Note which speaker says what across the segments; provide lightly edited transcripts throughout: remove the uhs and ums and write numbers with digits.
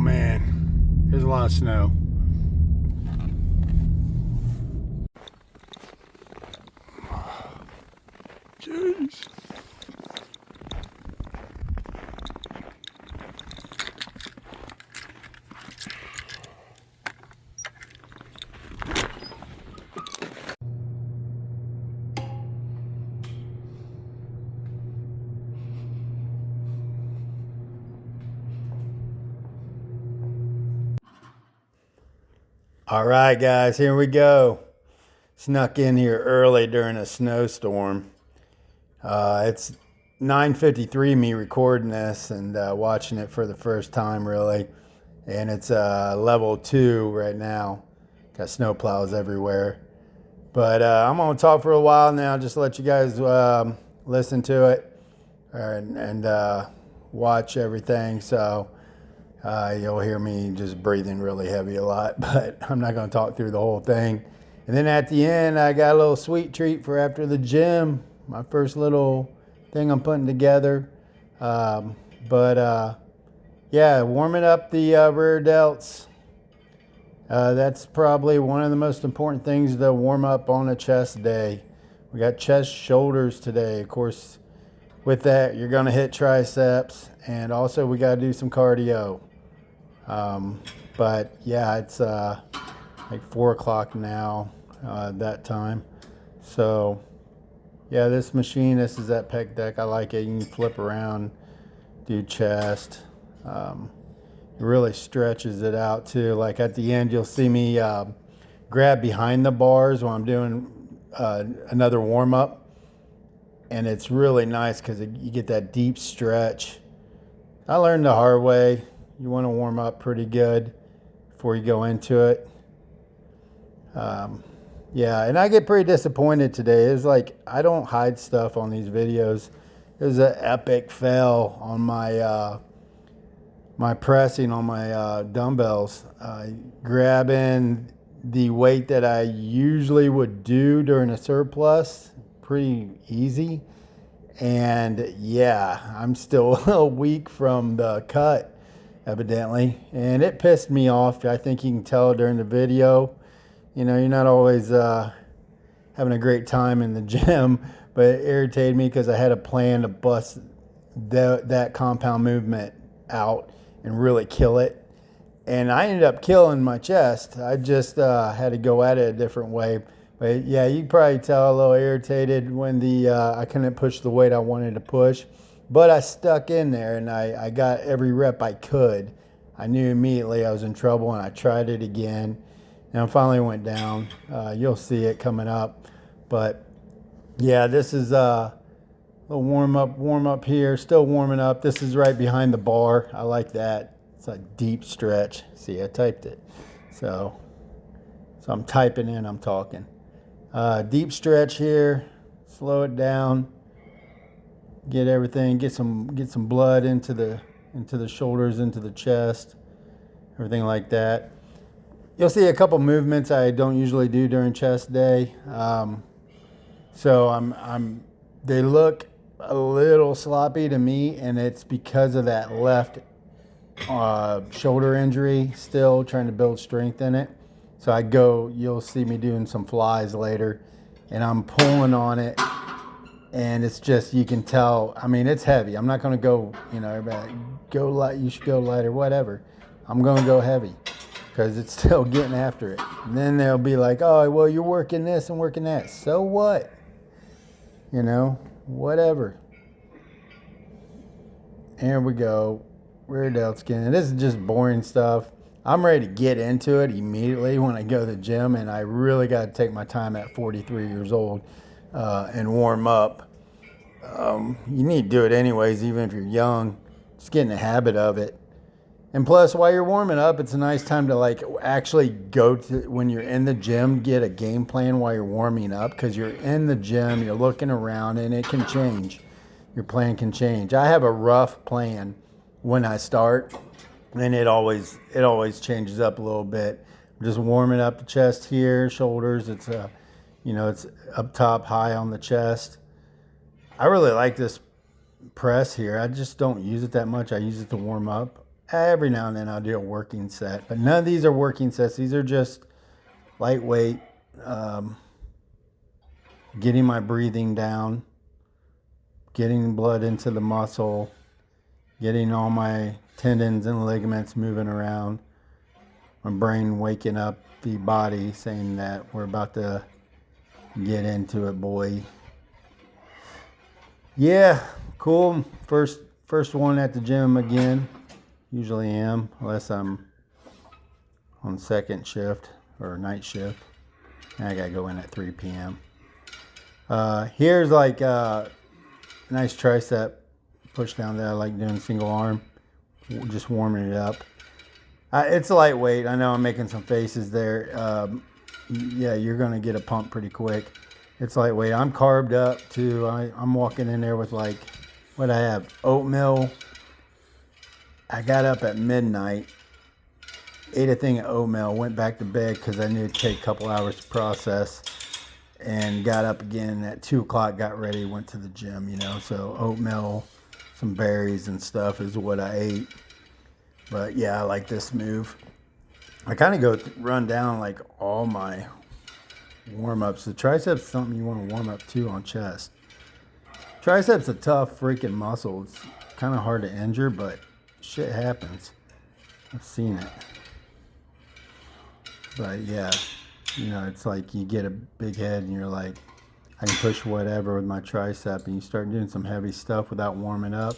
Speaker 1: man, there's a lot of snow. Jeez. All right, guys, here we go. Snuck in here early during a snowstorm. It's 9:53 me recording this and watching it for the first time, really. And it's level 2 right now. Got snow plows everywhere. But I'm going to talk for a while now, just to let you guys listen to it and watch everything. So you'll hear me just breathing really heavy a lot, but I'm not going to talk through the whole thing. And then at the end, I got a little sweet treat for after the gym. My first little thing I'm putting together. Yeah, warming up the rear delts. That's probably one of the most important things to warm up on a chest day. We got chest shoulders today. Of course, with that, you're going to hit triceps. And also, we got to do some cardio. But yeah, it's like 4 o'clock now, that time. So yeah, this machine, this is that pec deck. I like it. You can flip around, do chest. It really stretches it out too. Like at the end, you'll see me grab behind the bars while I'm doing another warm up. And it's really nice because you get that deep stretch. I learned the hard way. You want to warm up pretty good before you go into it. Yeah, and I get pretty disappointed today. It's like I don't hide stuff on these videos. It was an epic fail on my my pressing on my dumbbells. Grabbing the weight that I usually would do during a surplus, pretty easy. And yeah, I'm still a little weak from the cut, evidently, and it pissed me off. I think you can tell during the video. You know, you're not always having a great time in the gym, but it irritated me because I had a plan to bust that compound movement out and really kill it. And I ended up killing my chest. I just had to go at it a different way. But yeah, you can probably tell a little irritated when I couldn't push the weight I wanted to push. But I stuck in there and I got every rep I could. I knew immediately I was in trouble and I tried it again. And I finally went down. You'll see it coming up. But yeah, this is a little warm up here. Still warming up. This is right behind the bar. I like that. It's a deep stretch. See, I typed it. So I'm typing in, I'm talking. Deep stretch here. Slow it down. Get everything. Get some blood into the shoulders, into the chest. Everything like that. You'll see a couple movements I don't usually do during chest day. So they look a little sloppy to me, and it's because of that left shoulder injury, still trying to build strength in it. So you'll see me doing some flies later, and I'm pulling on it, and it's just, you can tell, I mean, it's heavy. I'm not going to go, everybody, go light, you should go light or whatever. I'm going to go heavy because it's still getting after it. And then they'll be like, oh, well, you're working this and working that. So what? Whatever. Here we go. Rear delt skin. And this is just boring stuff. I'm ready to get into it immediately when I go to the gym, and I really got to take my time at 43 years old and warm up. You need to do it anyways, even if you're young. Just get in the habit of it. And plus, while you're warming up, it's a nice time to actually when you're in the gym, get a game plan while you're warming up, because you're in the gym, you're looking around, and it can change. Your plan can change. I have a rough plan when I start, and it always changes up a little bit. I'm just warming up the chest here, shoulders. It's it's up top, high on the chest. I really like this press here. I just don't use it that much. I use it to warm up. Every now and then I'll do a working set, but none of these are working sets. These are just lightweight, getting my breathing down, getting blood into the muscle, getting all my tendons and ligaments moving around, my brain waking up the body saying that we're about to get into it, boy. Yeah, cool. First one at the gym again. Usually am, unless I'm on second shift or night shift. I gotta go in at 3 p.m. Here's like a nice tricep push down that I like doing single arm, just warming it up. It's lightweight. I know I'm making some faces there. Yeah, you're gonna get a pump pretty quick. It's lightweight. I'm carved up too. I'm walking in there with like, what I have, oatmeal. I got up at midnight, ate a thing of oatmeal, went back to bed because I knew it'd take a couple hours to process, and got up again at 2 o'clock, got ready, went to the gym, you know. So oatmeal, some berries and stuff is what I ate. But yeah, I like this move. I kind of go run down like all my warm-ups. The triceps is something you want to warm up too on chest. Triceps a tough freaking muscle. It's kind of hard to injure, but shit happens. I've seen it. But yeah, you know, it's like you get a big head and you're like, I can push whatever with my tricep, and you start doing some heavy stuff without warming up.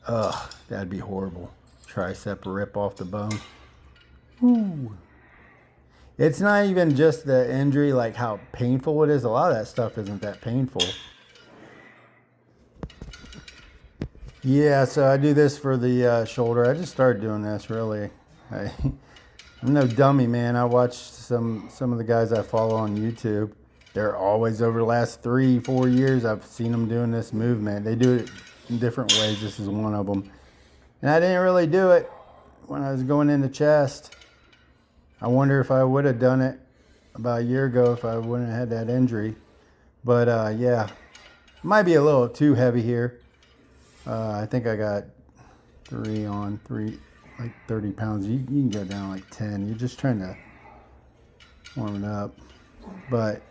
Speaker 1: Ugh, that'd be horrible. Tricep rip off the bone. Ooh. It's not even just the injury, like how painful it is. A lot of that stuff isn't that painful. Yeah, so I do this for the shoulder. I just started doing this, really. I'm no dummy, man. I watch some of the guys I follow on YouTube. They're always, over the last 3-4 years, I've seen them doing this movement. They do it in different ways. This is one of them. And I didn't really do it when I was going into chest. I wonder if I would have done it about a year ago if I wouldn't have had that injury. But yeah, might be a little too heavy here. I think I got 3 on 3, like 30 pounds. You can go down like 10. You're just trying to warm it up. But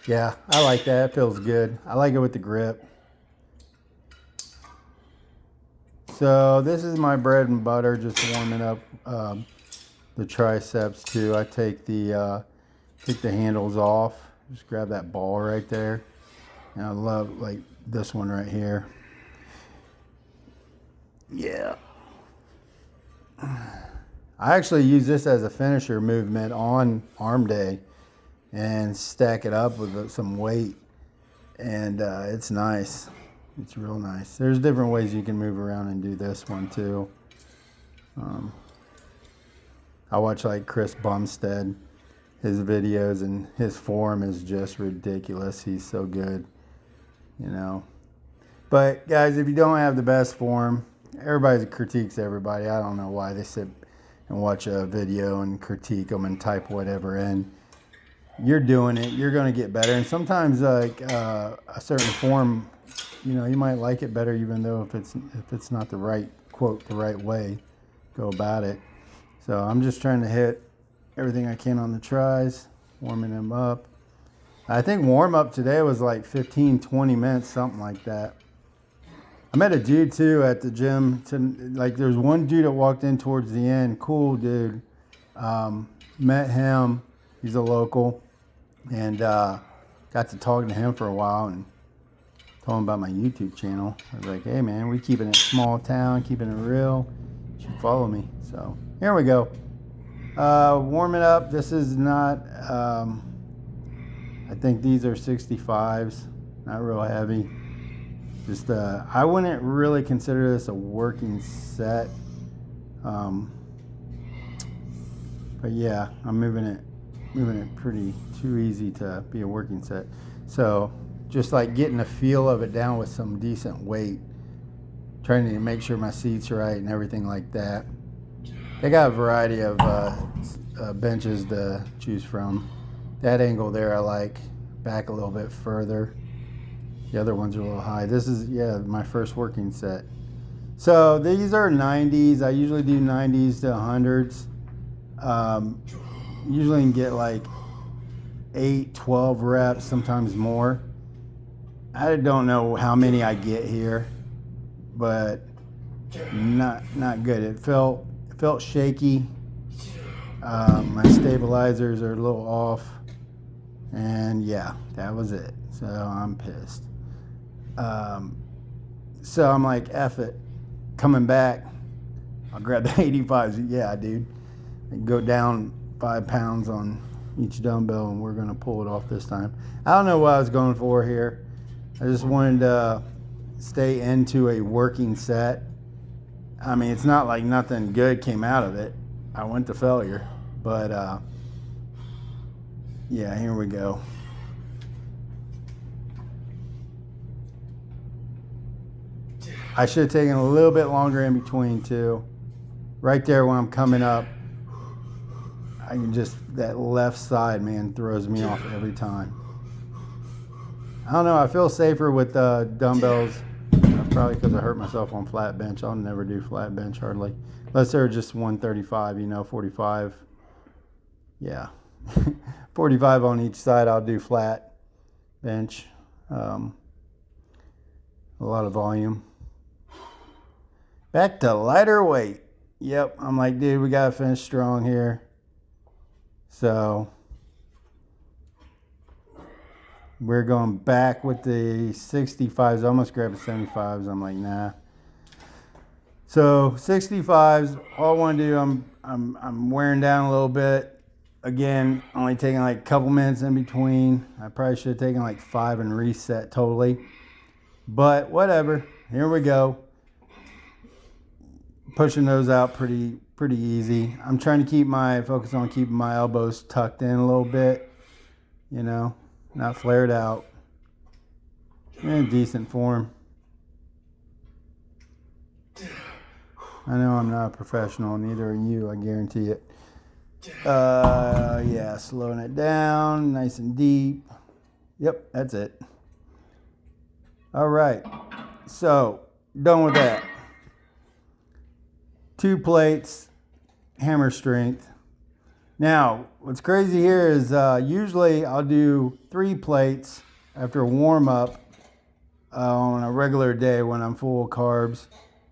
Speaker 1: yeah, I like that. It feels good. I like it with the grip. So this is my bread and butter, just warming up the triceps too. I take the handles off. Just grab that ball right there. And I love like this one right here. Yeah. I actually use this as a finisher movement on arm day and stack it up with some weight. And it's nice. It's real nice. There's different ways you can move around and do this one too. I watch like Chris Bumstead, his videos, and his form is just ridiculous. He's so good, you know. But guys, if you don't have the best form, everybody critiques everybody. I don't know why they sit and watch a video and critique them and type whatever in. You're doing it. You're going to get better. And sometimes like a certain form, you know, you might like it better even though if it's not the right, quote, the right way, go about it. So I'm just trying to hit everything I can on the tries, warming them up. I think warm up today was like 15, 20 minutes, something like that. I met a dude too at the gym. Like there's one dude that walked in towards the end, cool dude. Met him, he's a local, and got to talking to him for a while and told him about my YouTube channel. I was like, hey man, we keeping it small town, keeping it real. You should follow me. So here we go. Warming up. This is not, I think these are 65s, not real heavy. Just, I wouldn't really consider this a working set. But yeah, I'm moving it pretty too easy to be a working set. So just like getting a feel of it down with some decent weight, trying to make sure my seat's right and everything like that. They got a variety of benches to choose from. That angle there I like, back a little bit further. The other ones are a little high. This is, yeah, my first working set. So these are 90s. I usually do 90s to 100s. Usually can get like 8, 12 reps, sometimes more. I don't know how many I get here, but not good. It felt shaky. My stabilizers are a little off, and yeah, that was it. So I'm pissed. So I'm like, F it. Coming back, I'll grab the 85s. Yeah, dude. Go down 5 pounds on each dumbbell, and we're going to pull it off this time. I don't know what I was going for here. I just wanted to stay into a working set. I mean, it's not like nothing good came out of it. I went to failure. But, yeah, here we go. I should have taken a little bit longer in between too. Right there when I'm coming up, I can just, that left side, man, throws me off every time. I don't know, I feel safer with dumbbells. Probably because I hurt myself on flat bench. I'll never do flat bench hardly. Unless they're just 135, 45. Yeah. 45 on each side, I'll do flat bench. A lot of volume. Back to lighter weight. Yep, I'm like, dude, we got to finish strong here. So we're going back with the 65s. I almost grabbed the 75s. I'm like, nah. So 65s, all I want to do, I'm wearing down a little bit. Again, only taking like a couple minutes in between. I probably should have taken like 5 and reset totally. But whatever. Here we go. Pushing those out pretty easy. I'm trying to focus on keeping my elbows tucked in a little bit, not flared out. In decent form. I know I'm not a professional, neither are you, I guarantee it. Yeah, slowing it down, nice and deep. Yep, that's it. All right, so done with that. 2 plates, hammer strength. Now, what's crazy here is usually I'll do 3 plates after a warm up on a regular day when I'm full of carbs.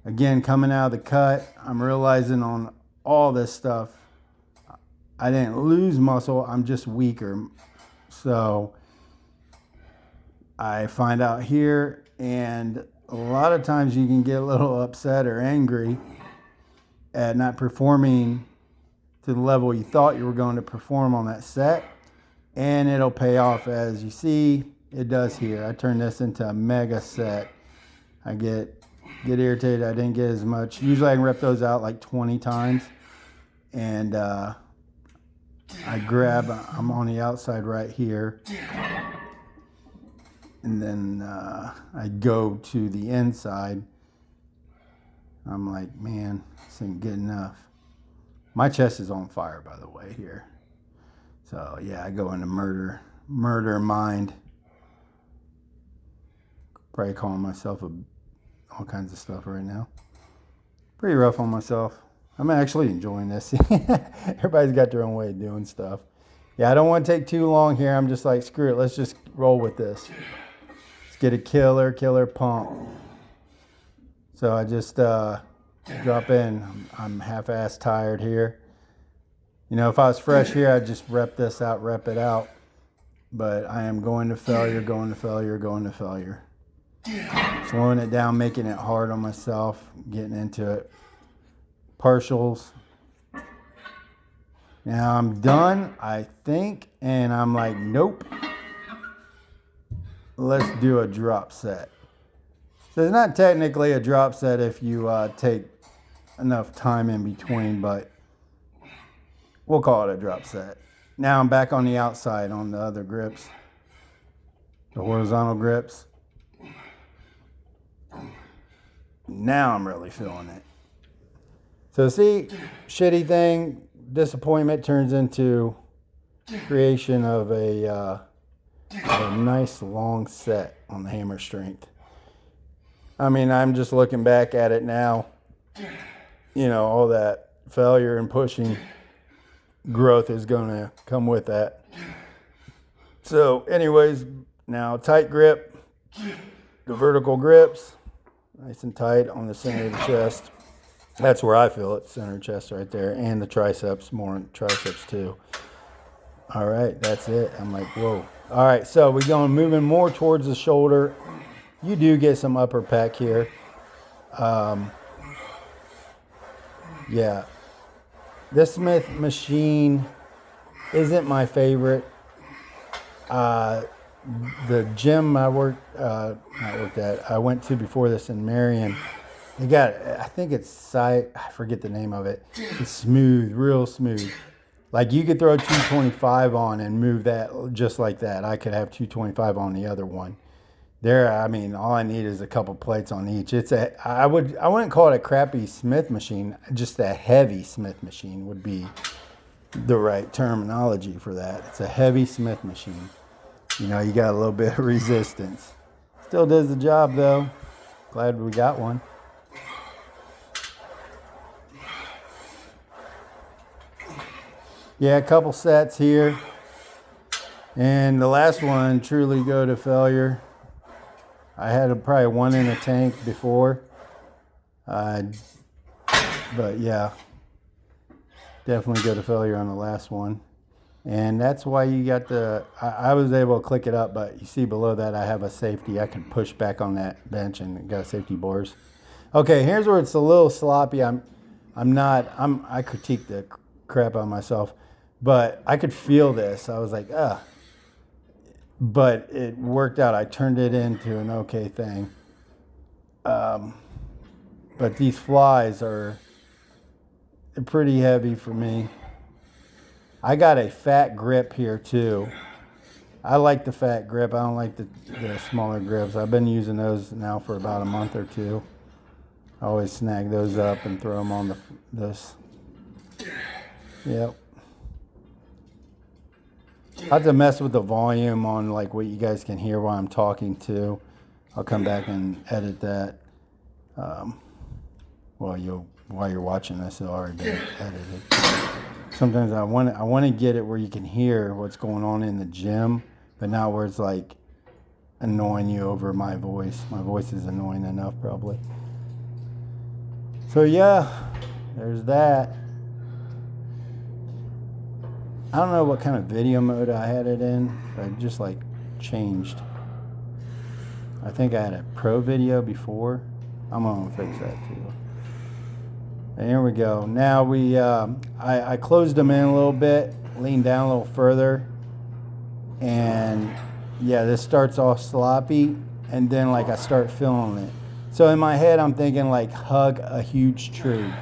Speaker 1: Again, coming out of the cut, I'm realizing on all this stuff, I didn't lose muscle, I'm just weaker. So I find out here, and a lot of times you can get a little upset or angry at not performing to the level you thought you were going to perform on that set, and it'll pay off. As you see, it does here. I turn this into a mega set. I get irritated I didn't get as much. Usually I can rep those out like 20 times, and I'm on the outside right here, and then I go to the inside. I'm like, man, this ain't good enough. My chest is on fire, by the way, here. So yeah, I go into murder mind. Probably calling myself all kinds of stuff right now. Pretty rough on myself. I'm actually enjoying this. Everybody's got their own way of doing stuff. Yeah, I don't want to take too long here. I'm just like, screw it. Let's just roll with this. Let's get a killer pump. So I just drop in. I'm half-ass tired here. If I was fresh here, I'd just rep this out, rep it out. But I am going to failure. Slowing it down, making it hard on myself, getting into it. Partials. Now I'm done, I think, and I'm like, nope. Let's do a drop set. So it's not technically a drop set if you take enough time in between, but we'll call it a drop set. Now I'm back on the outside on the other grips, the horizontal grips. Now I'm really feeling it. So see, shitty thing, disappointment turns into creation of a nice long set on the hammer strength. I mean, I'm just looking back at it now. You know, all that failure and pushing growth is going to come with that. So, anyways, now tight grip, the vertical grips, nice and tight on the center of the chest. That's where I feel it, center chest right there, and the triceps, more triceps too. All right, that's it. I'm like, whoa. All right, so we're going moving more towards the shoulder. You do get some upper pec here. Yeah, this Smith machine isn't my favorite. The gym I went to before this in Marion, they got, I think it's I forget the name of it. It's smooth, real smooth. Like you could throw 225 on and move that just like that. I could have 225 on the other one. There, I mean, all I need is a couple plates on each. I wouldn't call it a crappy Smith machine. Just a heavy Smith machine would be the right terminology for that. It's a heavy Smith machine. You know, you got a little bit of resistance. Still does the job though. Glad we got one. Yeah, a couple sets here. And the last one, truly go to failure. I had probably one in a tank before. But yeah, definitely go to failure on the last one. And that's why you got I was able to click it up, but you see below that I have a safety. I can push back on that bench and got safety bars. Okay, here's where it's a little sloppy. I critique the crap out of myself, but I could feel this. I was like, ugh. But it worked out. I turned it into an okay thing. But these flies they're pretty heavy for me. I got a fat grip here too. I like the fat grip. I don't like the smaller grips. I've been using those now for about a month or two. I always snag those up and throw them on this. Yep. I have to mess with the volume on like what you guys can hear while I'm talking too. I'll come back and edit that. While you're watching this, it'll already be edited. Sometimes I want to get it where you can hear what's going on in the gym, but not where it's like annoying you over my voice. My voice is annoying enough probably. So yeah, there's that. I don't know what kind of video mode I had it in, but it just like changed. I think I had a pro video before. I'm gonna fix that too. And here we go. Now I closed them in a little bit, leaned down a little further, and yeah, this starts off sloppy, and then like I start feeling it. So in my head, I'm thinking like hug a huge tree.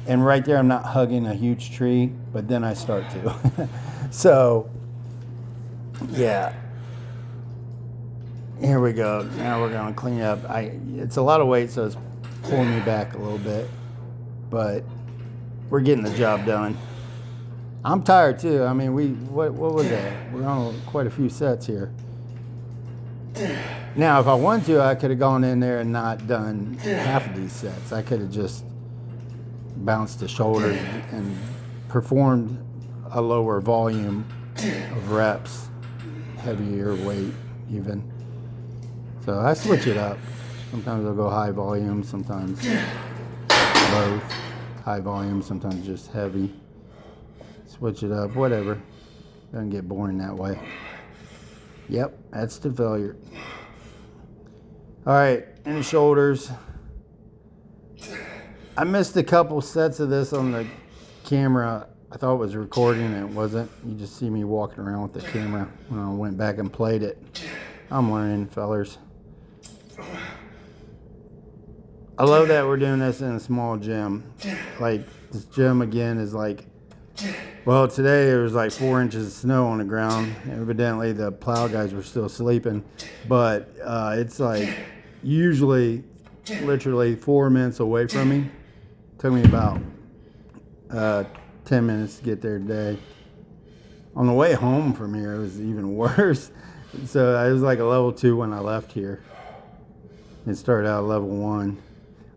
Speaker 1: And right there, I'm not hugging a huge tree, but then I start to. So, yeah. Here we go. Now we're going to clean up. It's a lot of weight, so it's pulling me back a little bit. But we're getting the job done. I'm tired, too. I mean, what was that? We're on quite a few sets here. Now, if I wanted to, I could have gone in there and not done half of these sets. I could have just bounced the shoulders and performed a lower volume of reps, heavier weight even. So I switch it up. Sometimes I'll go high volume, sometimes both. High volume, sometimes just heavy. Switch it up, whatever. Doesn't get boring that way. Yep, that's the failure. All right, in the shoulders. I missed a couple sets of this on the camera. I thought it was recording and it wasn't. You just see me walking around with the camera when I went back and played it. I'm learning, fellers. I love that we're doing this in a small gym. Like, this gym again is like, well, today there was like 4 inches of snow on the ground. Evidently the plow guys were still sleeping. But it's like usually literally 4 minutes away from me. Took me about 10 minutes to get there today. On the way home from here, it was even worse. So I was like a level 2 when I left here. It started out level 1.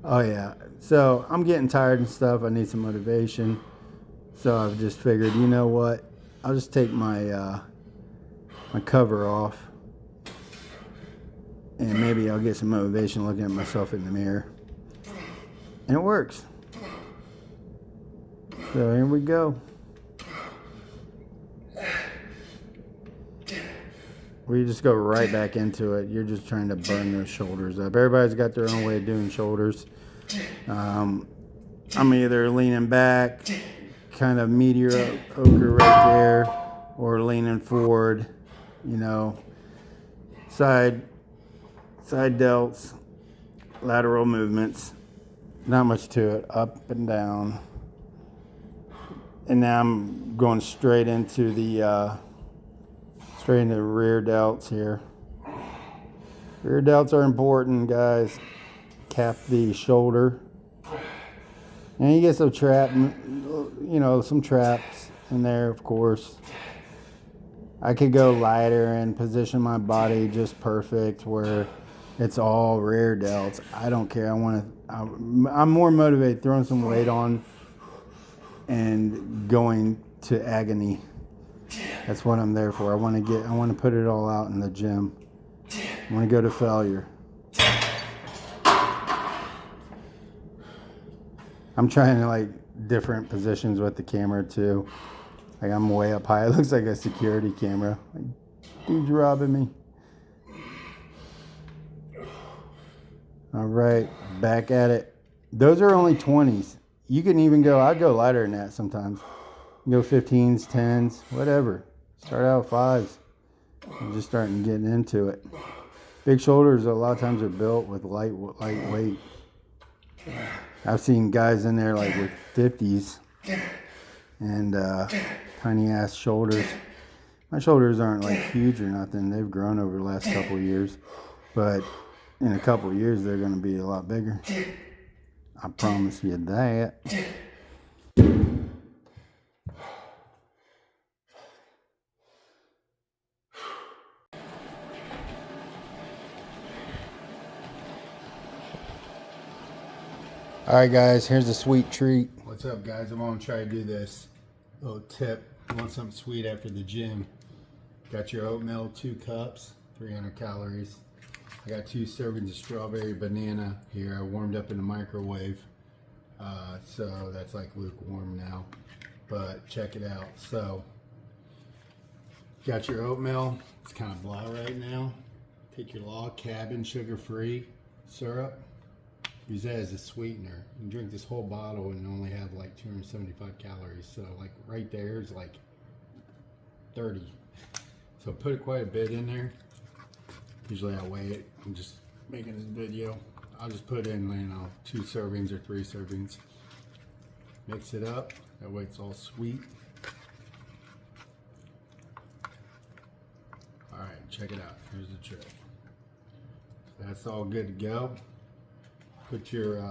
Speaker 1: Oh yeah, so I'm getting tired and stuff. I need some motivation. So I've just figured, you know what? I'll just take my my cover off, and maybe I'll get some motivation looking at myself in the mirror. And it works. So here we go. We just go right back into it. You're just trying to burn those shoulders up. Everybody's got their own way of doing shoulders. I'm either leaning back, kind of mediocre right there, or leaning forward, you know, side delts, lateral movements. Not much to it. Up and down. And now I'm going straight into the rear delts here. Rear delts are important, guys. Cap the shoulder. And you get some some traps in there, of course. I could go lighter and position my body just perfect where it's all rear delts. I don't care. I'm more motivated throwing some weight on and going to agony. That's what I'm there for. I want to put it all out in the gym. I want to go to failure. I'm trying to like different positions with the camera too. Like I'm way up high. It looks like a security camera. Like, dude's robbing me. All right, back at it. Those are only 20s. You can even go, I'd go lighter than that sometimes. You go 15s, 10s, whatever. Start out 5s. I'm just starting getting into it. Big shoulders a lot of times are built with lightweight. I've seen guys in there like with 50s and tiny ass shoulders. My shoulders aren't like huge or nothing. They've grown over the last couple of years, but in a couple of years they're going to be a lot bigger. I promise you that. All right, guys, here's a sweet treat. What's up, guys? I'm going to try to do this little tip. You want something sweet after the gym. Got your oatmeal, 2 cups, 300 calories. I got 2 servings of strawberry banana here. I warmed up in the microwave. So that's like lukewarm now. But check it out. So, got your oatmeal. It's kind of blah right now. Take your log cabin sugar-free syrup. Use that as a sweetener. You can drink this whole bottle and only have like 275 calories. So like right there is like 30. So put quite a bit in there. Usually I weigh it. I'm just making this video. I'll just put in, 2 servings or 3 servings. Mix it up. That way it's all sweet. All right, check it out. Here's the trick. So that's all good to go. Put your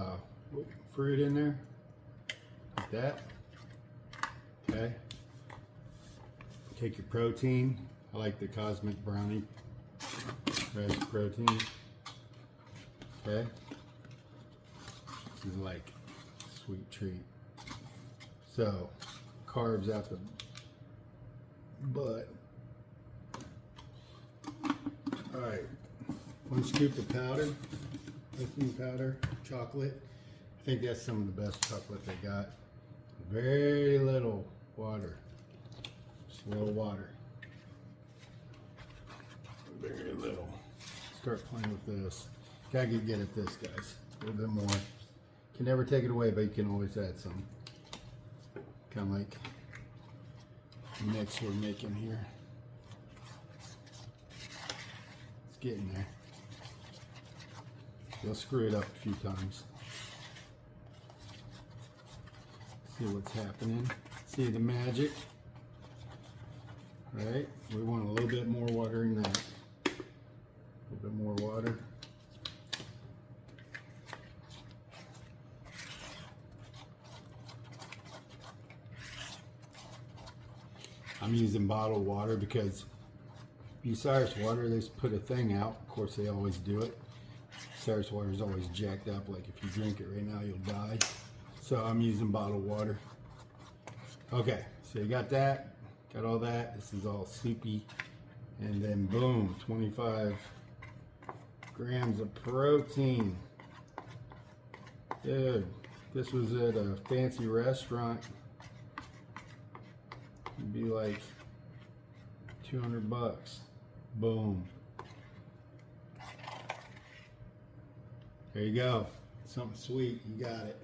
Speaker 1: fruit in there, like that. Okay. Take your protein. I like the Cosmic Brownie Fresh protein. Okay. This is like a sweet treat. So, carbs out the butt. All right. 1 scoop of powder. Baking powder, chocolate. I think that's some of the best chocolate they got. Very little water. Just a little water. Very little. Start playing with this. Gotta get good at this, guys. A little bit more. Can never take it away, but you can always add some. Kind of like the mix we're making here. It's getting there. You'll screw it up a few times. See what's happening. See the magic? Right? We want a little bit more water than that. A little bit more water. I'm using bottled water because Bucyrus water, they put a thing out. Of course, they always do it. Source water is always jacked up, like if you drink it right now, you'll die. So I'm using bottled water. Okay, so you got that, got all that. This is all soupy. And then boom, 25 grams of protein. Dude, this was at a fancy restaurant. It'd be like 200 bucks. Boom. There you go. Something sweet, you got it.